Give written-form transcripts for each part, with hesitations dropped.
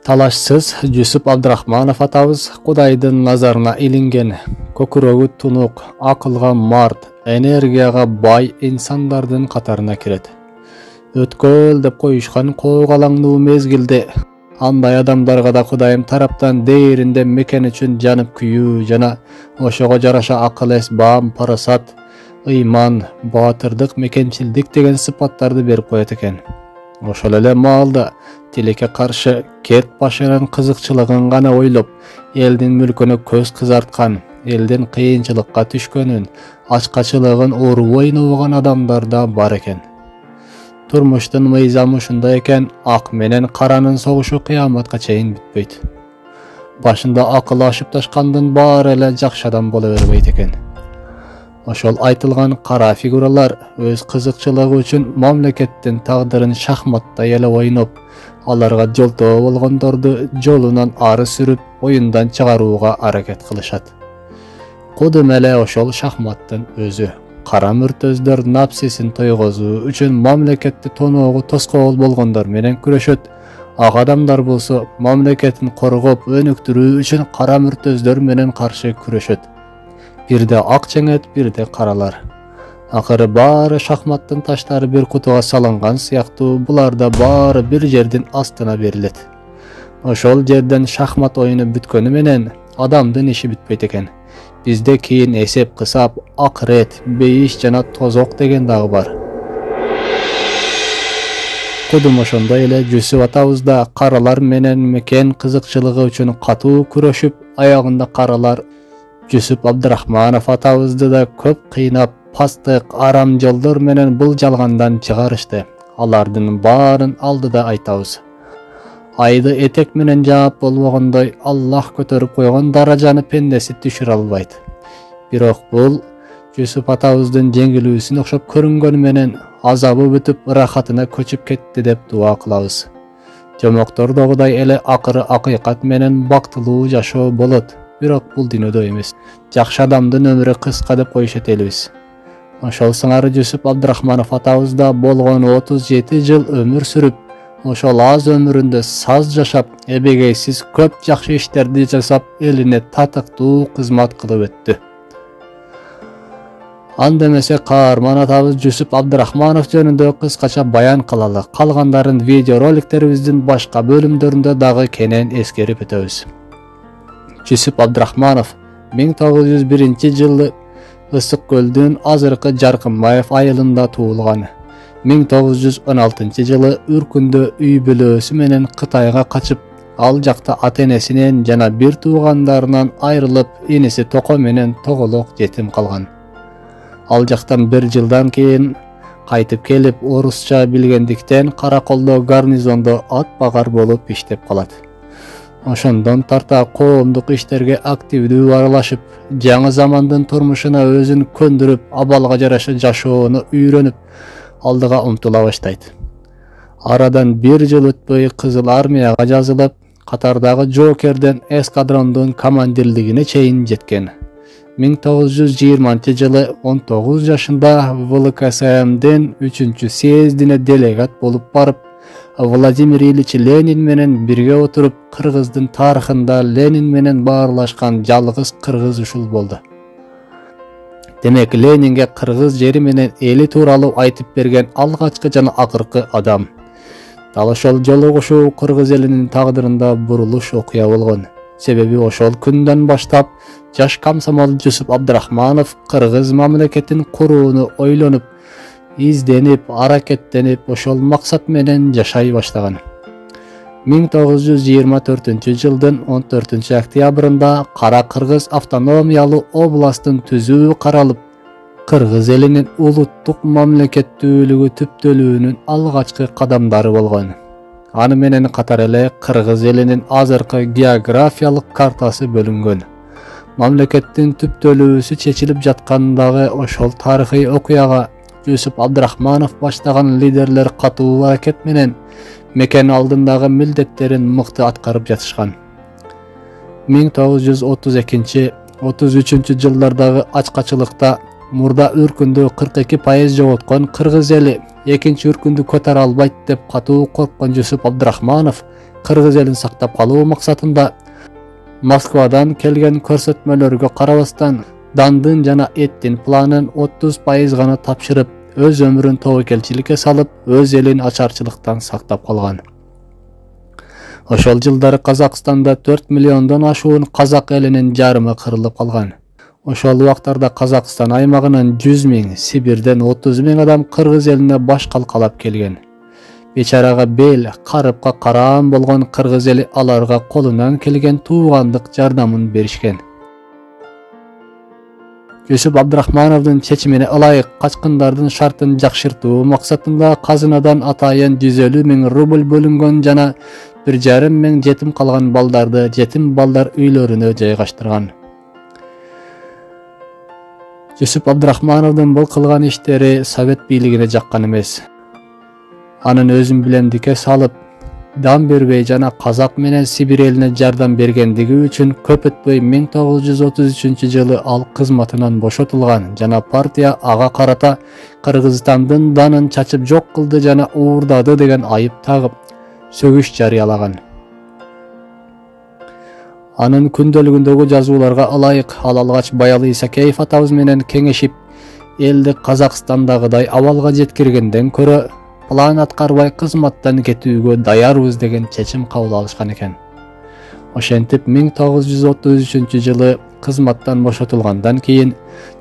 Талашсыз Жүсіп Абдрахманов атабыз Кудайдын назарына илинген, көкүрөгү тунук, акылга март, энергияга бай инсандардын катарына кирет. Өткөл деп коюшкан коогалаңдуу мезгилде андай адамдарга да Кудайым тараптан дээринде мекен үчүн жанып күйүү жана ошого жараша акыл эс, баам, парасат, ыйман, баатырдык, мекенчилдик деген сыпаттарды берип коет экен. Ошол эле маалда тилекке каршы кет башынын кызыкчылыгын гана ойлоп, элдин мүлкүнө көз кызарткан, элдин кыйынчылыкка түшкөнүн, ачкачылыгын уруу ойногон адамдар да бар экен. Турмуштун мыйзамы ушундай экен, ак менен каранын согушу кыяматка чейин бүтпөйт. Башында акыл ашып ташкандын баары эле жакшы адам боло бербейт экен. Ошол айтылган кара фигуралар өз кызыкчылыгы үчүн мамлекеттин тагдырын шахматтай эле ойноп, аларга жолтоо болгондорду жолунан ары сүрүп, оюндан чыгарууга аракет кылышат. Кудум эле ошол шахматтын өзү. Кара мүртөздөр напсисин тойгозуу үчүн мамлекетти тоноого тоскоол болгондор менен күрөшөт. Ак адамдар болсо мамлекетин коргоп, өнүктүрүү үчүн кара мүртөздөр менен каршы күрөшөт. Бирде ак жеңет, бирде каралар. Акыры баары шахматтын таштары бир кутуга салынган сыяктуу, буларда баары бир жердин астына берилет. Ошол жерден шахмат оюну бүткөнү менен адамдын иши бүтпөйт экен. Бизде кийин эсеп кысап, акырет, бейиш жана тозок деген дагы бар. Кудум ошондой эле Жүсүп атабыз да каралар менен мекен кызыкчылыгы үчүн катуу күрөшүп, аягында каралар Жүсүп Абдрахманов атабызды да көп кыйнап, пастык, арам жолдор менен бул жалгандан чыгарышты. Алардын баарын алдыда айтабыз. Айды этек менен жаап болбогондой, Аллах көтөрүп койгон даражаны пендеси түшүрө албайт. Бирок бул Жүсүп атабыздын жеңилүүсүн окшоп көрүнгөнү менен азабы бүтүп, ырахатына көчүп кетти деп дуа кылабыз. Жомоктордогудай эле акыры акыйкат менен бактылуу жашоо болот. Бирок бул дүйнөдө эмес. Жакшы адамдын өмүрү кыска деп коюшат элибиз. Ошол сыңары Жүсүп Абдрахманов атабыз да болгону 37 жыл өмүр сүрүп, ошол аз өмүрүндө саз жашап, эбегейсиз көп жакшы иштерди жасап, элине татыктуу кызмат кылып өттү. Анда эмесе каарман атабыз Жүсүп Абдрахманов жөнүндө кыскача баян кылалы. Калгандарын видеороликтерибиздин башка бөлүмдөрүндө дагы кенен эскерип өтөбүз. Жүсүп Абдрахманов 1901 жылы Ысык көлдүн азыркы Жаркынбаев айылында туулган. 1916 жылы Үркүндө үй бүлөөсү менен Кытайга качып, ал жакта ата-энесинен жана бир туугандарынан айрылып, иниси Токо менен тоголок жетим калган. Ал жактан бир жылдан кийин кайтып келип, орусча билгендиктен Караколдо гарнизондо ат багар болуп иштеп калат. Ошондон тарта коомдук иштерге активдүү аралашып, жаңы замандын турмушуна өзүн көндүрүп, абалга жараша жашоону үйрөнүп, алдыга умтула баштайт. Арадан бир жыл өтпөй Кызыл армияга жазылып, катардагы жоокерден эскадрондун командирлигине чейин жеткен. 1920 жылы 19 жашында ВЛКСМдин 3-съездине делегат болуп барып, Владимир Ильич Ленин менен бирге отуруп, Кыргыздын тарыхында Ленин менен баарлашкан жалгыз кыргыз ушул болду. Демек, Ленинге кыргыз жери менен эли тууралуу айтып берген алгачкы жана акыркы адам. Дал ошол жолугушуу кыргыз элинин тагдырында бурулуш окуя болгон. Себеби ошол күндөн баштап жаш комсомол Жүсүп Абдрахманов кыргыз мамлекетин курууну ойлонуп, изденип, аракеттенип, ошол максат менен жашай баштаган. 1924 жылдын 14 октябрында Кара Кыргыз автономиялуу областын түзүү каралып, кыргыз элинин улуттук мамлекеттүүлүгү түптөлүүнүн алгачкы кадамдары болгон. Аны менен катар эле кыргыз элинин азыркы географиялык картасы бөлүнгөн. Мамлекеттин түптөлүүсү чечилип жаткандагы ошол тарыхый окуяга Жүсүп Абдрахманов баштаган лидерлер катуу аракет менен мекен алдындагы милдеттерин мыкты аткарып жатышкан. 1932-33 жылдардагы ачкачылыкта мурда Үркүндү 42% жоготкон кыргыз эли экинчи Үркүндү көтөрө албайт деп катуу корккон Жүсүп Абдрахманов кыргыз элин сактап калуу максатында Москвадан келген көрсөтмөлөргө карабастан дандын жана эттин планын 30% гана тапшырып, өз өмүрүн тобокелчиликке салып, өз элин ачарчылыктан сактап калган. Ошол жылдары Казакстанда 4 миллиондон ашуун казак элинин жарымы кырылып калган. Ошол убактарда Казакстан аймагынан 100 000, Сибирден 30 000 адам кыргыз элине баш калкалап келген. Бечарага бел, карыпка караан болгон кыргыз эли аларга колунан келген туугандык жардамын беришкен. Жүсүп Абдрахмановдун чечимине ылайык качкындардын шартын жакшыртуу максатында казынадан атайын 150 000 рубль бөлүнгөн жана 1,5 000 жетим калган балдарды жетим балдар үйлөрүнө жайгаштырган. Жүсүп Абдрахмановдун бул кылган иштери Совет бийлигине жаккан эмес. Анын өзүн билемдикке салып, дам бербей жана казак менен Сибир элине жардам бергендиги үчүн көп өтпөй 1933 жылы ал кызматынан бошотулган жана партия ага карата Кыргызстандын данын чачып жок кылды жана уурдады деген айып тагып, сөгүш жарыялаган. Анын күндөлүгүндөгү жазууларга ылайык ал алгач Баялы Исакеев атабыз менен кеңешип, элди Казакстандагыдай абалга жеткиргенден көрө план аткарбай кызматтан кетүүгө даярбыз деген чечим кабыл алышкан экен. Ошентип 1933 жылы кызматтан бошотулгандан кийин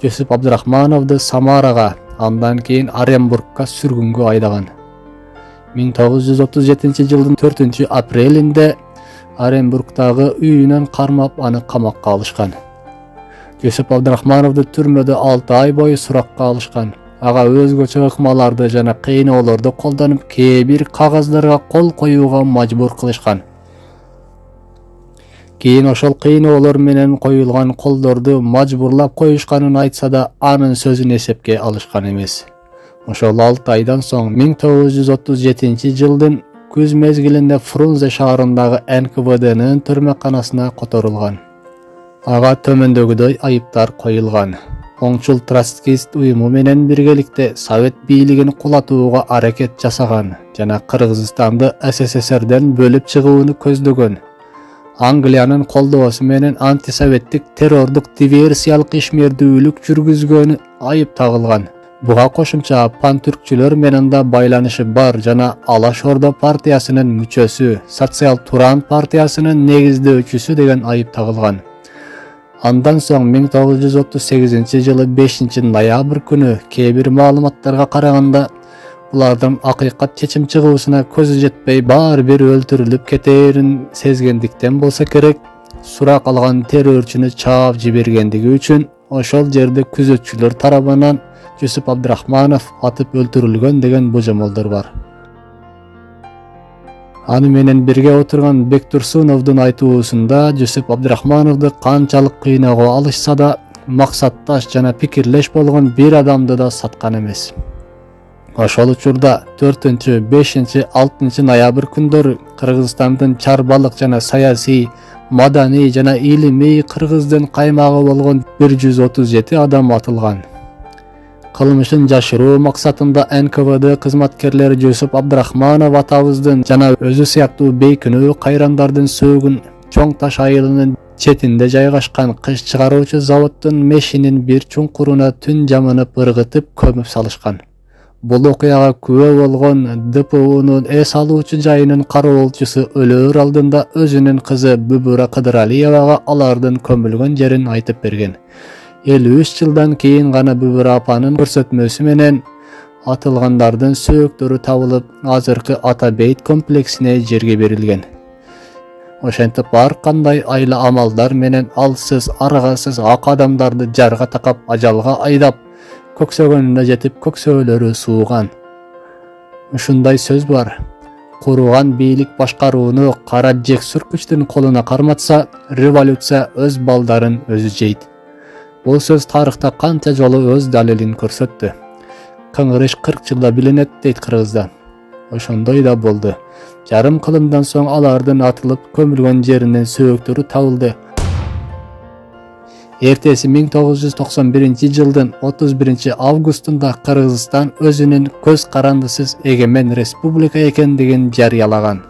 Жүсүп Абдрахмановду Самарага, андан кийин Оренбургка сүргүнгө айдаган. 1937 жылдын 4 апрелинде Оренбургтагы үйүнөн кармап аны камакка алышкан. Жүсүп Абдрахмановду түрмөдө 6 ай бою суракка алышкан. Ага өзгөчө ыкмаларды жана кыйноолорду колдонуп, кээ бир кагаздарга кол коюуга мажбур кылышкан. Кийин ошол кыйноолор менен коюлган колдорду мажбурлап коюшканын айтса да, анын сөзүн эсепке алышкан эмес. Ошол 6 айдан соң 1937 жылдын күз мезгилинде Фрунзе шаарындагы НКВДнын түрмөканасына которулган. Ага төмөндөгүдөй айыптар коюлган. Оңчул троцкист уюму менен биргеликте Совет бийлигин кулатууга аракет жасаган жана Кыргызстанды СССРден бөлүп чыгууну көздөгөн. Англиянын колдоосу менен антисоветтик террордук диверсиялык ишмердүүлүк жүргүзгөнү айып тагылган. Буга кошумча пантүркчүлөр менен да байланышы бар жана Алаш Ордо партиясынын мүчөсү, Социал Туран партиясынын негиздөөчүсү деген айып тагылган. Андан соң 1938 жылы 5 ноябрь күнү кээ бир маалыматтарга караганда булардын акыйкат чечим чыгуусуна көзү жетпей баары бир өлтүрүлүп кетээрин сезгендиктен болсо керек, сурак алган террорчуну чаап жибергендиги үчүн ошол жерде күзөтчүлөр тарабынан Жүсүп Абдрахманов атып өлтүрүлгөн деген божомолдор бар. Аны менен бирге отурган Бектурсуновдун айтуусунда Жүсүп Абдрахмановду канчалык кыйноого алышса да, максатташ жана пикирлеш болгон бир адамды да саткан эмес. Ошол учурда 4, 5, 6 ноябрь күндөрү Кыргызстандын чарбалык жана саясий, маданий жана илимий кыргыздын каймагы болгон 137 адам атылган. Кылмышын жашыруу максатында НКВД кызматкерлери Жүсүп Абдрахманов атабыздын жана өзү сыяктуу бейкүнөө кайрандардын сөөгүн Чоң Таш айылынын четинде жайгашкан кыш чыгаруучу заводдун мешинин бир чуңкуруна түн жамынып ыргытып көмүп салышкан. Бул окуяга күбө болгон ДПУнун эс алуучу жайынын кароолчусу өлөөр алдында өзүнүн кызы Бүбүра Кыдыралиевага алардын көмүлгөн жерин айтып берген. 53 жылдан кийин гана Бүбүра апанын көрсөтмөсү менен атылгандардын сөөктөрү табылып, азыркы Ата бейт комплексине жерге берилген. Ошентип ар кандай айла амалдар менен алсыз, аргасыз ак адамдарды жарга такап, ажалга айдап, көксөгөнүнө жетип көксөөлөрү сууган. Ушундай сөз бар. Куруган бийлик башкарууну кара жексүрткүчтүн колуна карматса, революция өз балдарын өзү жейт. Бул сөз тарыхта канча жолу өз далилин көрсөттү. Кыңгырыш 40 жылда билинет дейт кыргызда. Ошондой да болду. Жарым кылымдан соң алардын атылып көмүлгөн жеринен сөөктөрү табылды. Эртеси 1991 жылдын 31 августунда Кыргызстан өзүнүн көз карандысыз эгемен республика экендигин жарыялаган.